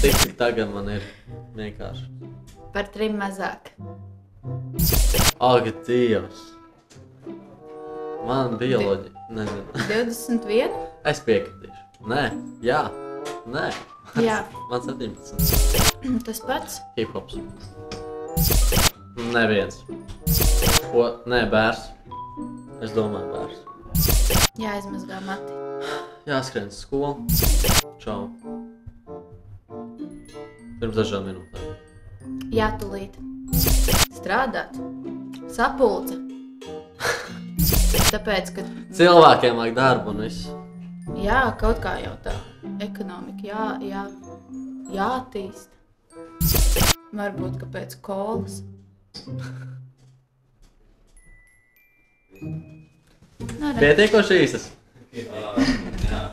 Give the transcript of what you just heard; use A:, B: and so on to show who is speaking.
A: Tik, cik tagad man ir vienkārši.
B: Par 3 mazāk.
A: Ak, Dievs. Man bioloģija, nezinu.
B: 21?
A: Es piekritīšu. Nē, jā, nē.
B: Jā.
A: Man 17.
B: Tas pats?
A: Hip-hops. Neviens. Nē, bērs. Es domāju, bērs.
B: Jāizmazgā mati.
A: Jāskrien uz skolu. Čau. Pirms dažām minūtēm.
B: Jātulīt. Strādāt. Sapulce. Tāpēc, ka...
A: Cilvēkiem vajag darbu un viss.
B: Jā, kaut kā jau tā. Ekonomika jātīst. Varbūt, ka pēc kolas.
A: Pietiekoši īstas.
C: Jā.